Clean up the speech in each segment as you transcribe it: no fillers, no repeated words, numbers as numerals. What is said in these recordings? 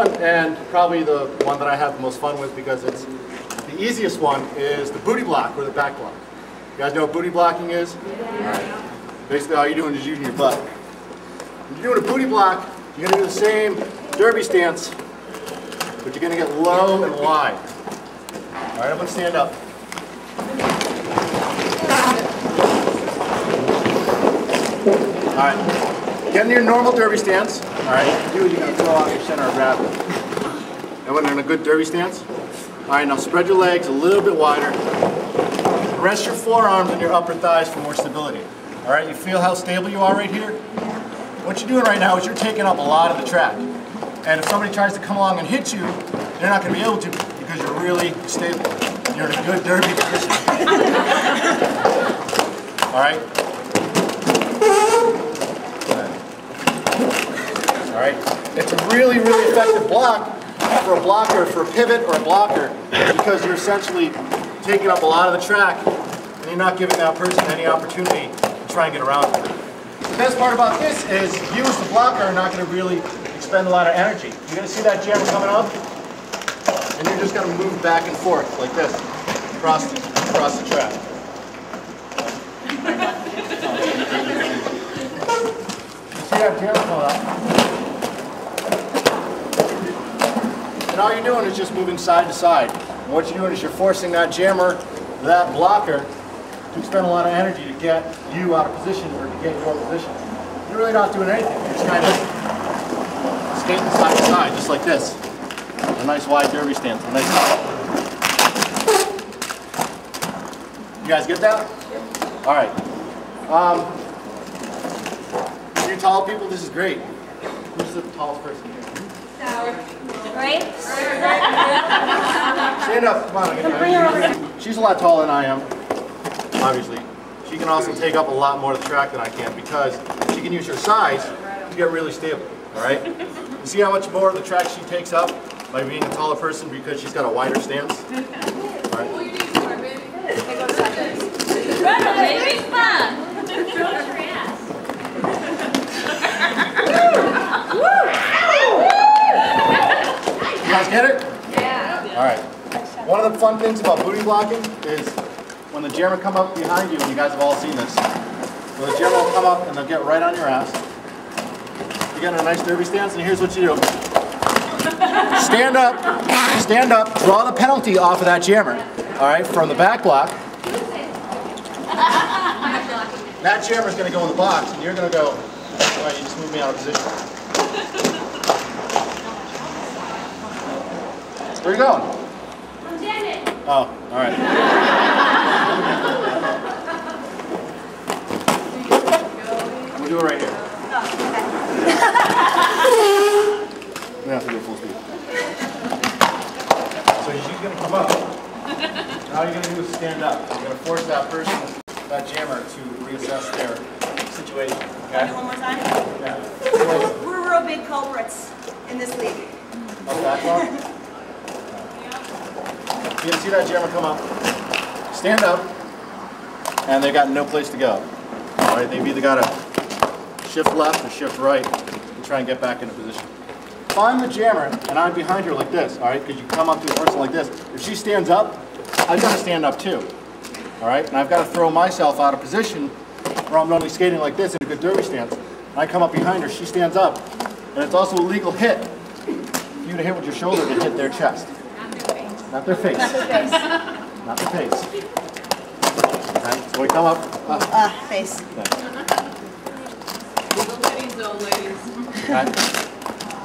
one, and probably the one that I have the most fun with because it's the easiest one, is the booty block or the back block. You guys know what booty blocking is? Yeah. All right. Basically all you're doing is using your butt. When you're doing a booty block, you're going to do the same derby stance, but you're going to get low and wide. All right, everyone stand up. All right, get in your normal derby stance. All right, you're going to throw off your center of gravity. Everyone in a good derby stance? All right, now spread your legs a little bit wider. Rest your forearms and your upper thighs for more stability. All right, you feel how stable you are right here? What you're doing right now is you're taking up a lot of the track. And if somebody tries to come along and hit you, they're not going to be able to because you're really stable. You're in a good derby position. All right? All right? It's a really, really effective block for a blocker, for a pivot or a blocker, because you're essentially taking up a lot of the track and you're not giving that person any opportunity to try and get around it. The best part about this is you as the blocker are not going to really expend a lot of energy. You're going to see that jammer coming up, and you're just going to move back and forth like this across the track. You see that jammer coming up. And all you're doing is just moving side to side. And what you're doing is you're forcing that jammer, that blocker, to expend a lot of energy to get you out of position or to get your position. You're really not doing anything. You're just kind of skating side to side, just like this. A nice wide derby stance. A nice. You guys get that? Yep. All right. You tall people, this is great. Who's the tallest person here? Right? Stand up, come on. She's a lot taller than I am, obviously. She can also take up a lot more of the track than I can because she can use her size to get really stable, all right? You see how much more of the track she takes up by being a taller person because she's got a wider stance? All right. Well, you need to start, baby. Okay, go like this. Run, baby, fun. Show us your ass. You guys get it? Yeah. All right. One of the fun things about booty blocking is when the jammer come up behind you, and you guys have all seen this, so the jammer will come up and they'll get right on your ass. You get in a nice derby stance, and here's what you do. Stand up, draw the penalty off of that jammer, all right, from the back block. That jammer's going to go in the box, and you're going to go, all right, you just move me out of position. Where are you going? I'm Janet. Oh, all right. We'll do it right here. We have to do full speed. So she's going to come up. Now all you're going to do is stand up. You're going to force that person, that jammer, to reassess their situation. Okay? One more time? Yeah. We're real big culprits in this league. Okay, you're going to see that jammer come up, stand up, and they've got no place to go. All right, they've either got to shift left or shift right and try and get back into position. If I'm the jammer and I'm behind her like this, all right, because you come up to a person like this, if she stands up, I've got to stand up too. All right, and I've got to throw myself out of position where I'm normally skating like this in a good derby stance. And I come up behind her, she stands up, and it's also a legal hit for you to hit with your shoulder to hit their chest. Not their face. Not their face. Not their face. Okay, so we come up. Face. The ladies, though, ladies. Okay.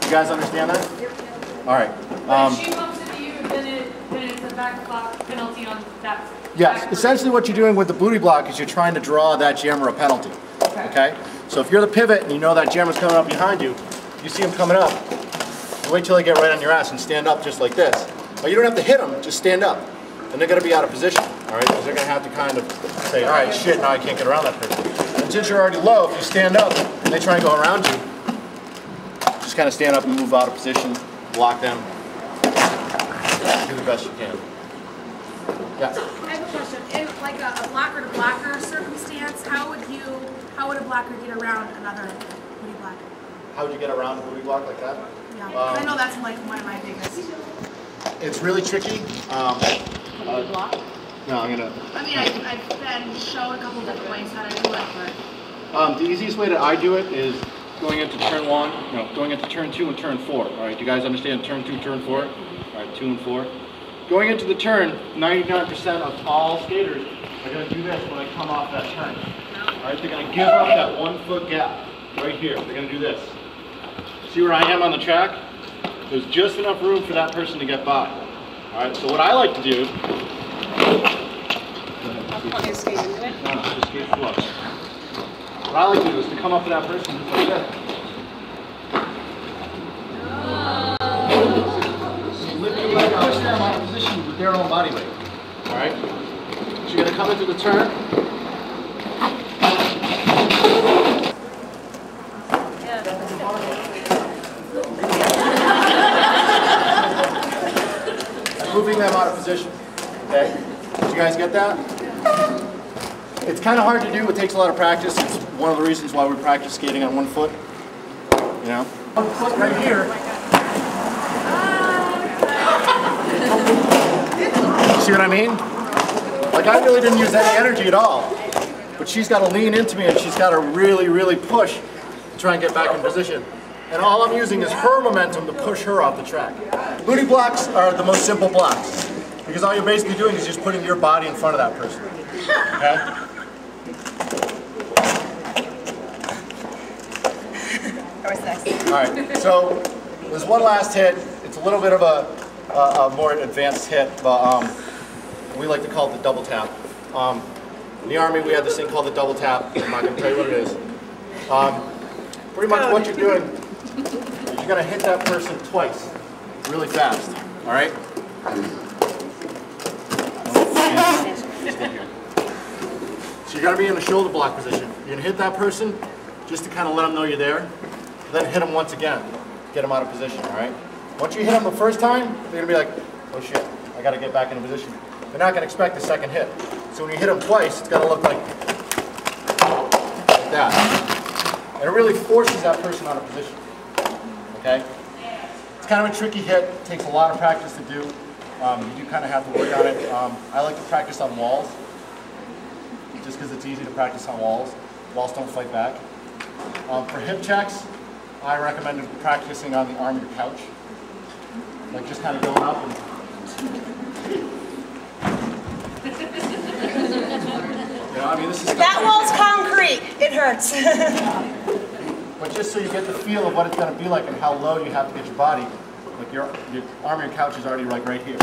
You guys understand that? Yep. All right. But if she bumps into you, then it's a back block penalty on that. Yes. Essentially what you're doing with the booty block is you're trying to draw that jammer a penalty. Okay? So if you're the pivot and you know that jammer's coming up behind you, you see him coming up, you wait till they get right on your ass and stand up just like this. But you don't have to hit them, just stand up. And they're going to be out of position, all right? Because they're going to have to kind of say, all right, shit, now I can't get around that person. And since you're already low, if you stand up and they try and go around you, just kind of stand up and move out of position, block them, do the best you can. Yeah? I have a question. In like a blocker-to-blocker circumstance, how would a blocker get around another booty blocker? How would you get around a booty block like that? Yeah, 'cause I know that's like one of my biggest. It's really tricky. No, I'm gonna. I mean, I've been shown a couple different ways how to do it, but. The easiest way that I do it is going into turn 1, going into turn 2 and turn 4. All right, do you guys understand turn 2, turn 4? All right, 2 and 4. Going into the turn, 99% of all skaters are going to do this when I come off that turn. All right, they're going to give up that 1 foot gap right here. They're going to do this. See where I am on the track? There's just enough room for that person to get by. All right, so what I like to do. Just skate into it? No, just skate slow. What I like to do is to come up to that person just like this. Lift your leg, push them out of position with their own body weight. Alright? So you're going to come into the turn. I'm moving them out of position. Okay? Did you guys get that? It's kind of hard to do. It takes a lot of practice. It's one of the reasons why we practice skating on 1 foot. You know? 1 foot right here. See what I mean? Like, I really didn't use any energy at all. But she's got to lean into me and she's got to really, really push to try and get back in position. And all I'm using is her momentum to push her off the track. Booty blocks are the most simple blocks. Because all you're basically doing is just putting your body in front of that person. Okay? Alright, so there's one last hit. It's a little bit of a more advanced hit, but we like to call it the double tap. In the Army, we had this thing called the double tap. I'm not going to tell you what it is. Pretty much what you're doing is you're going to hit that person twice, really fast. Alright? So you're going to be in a shoulder block position. You're going to hit that person just to kind of let them know you're there. Then hit them once again. Get them out of position, all right? Once you hit them the first time, they're going to be like, oh shit, I got to get back into position. They're not going to expect a second hit. So when you hit them twice, it's going to look like that. And it really forces that person out of position, okay? It's kind of a tricky hit. It takes a lot of practice to do. You do kind of have to work on it. I like to practice on walls, just because it's easy to practice on walls. Walls don't fight back. For hip checks, I recommend practicing on the arm of your couch. Like just kind of going up and... You know, I mean, this is... That wall's concrete. It hurts. But just so you get the feel of what it's going to be like and how low you have to get your body, like your arm of your couch is already like right here.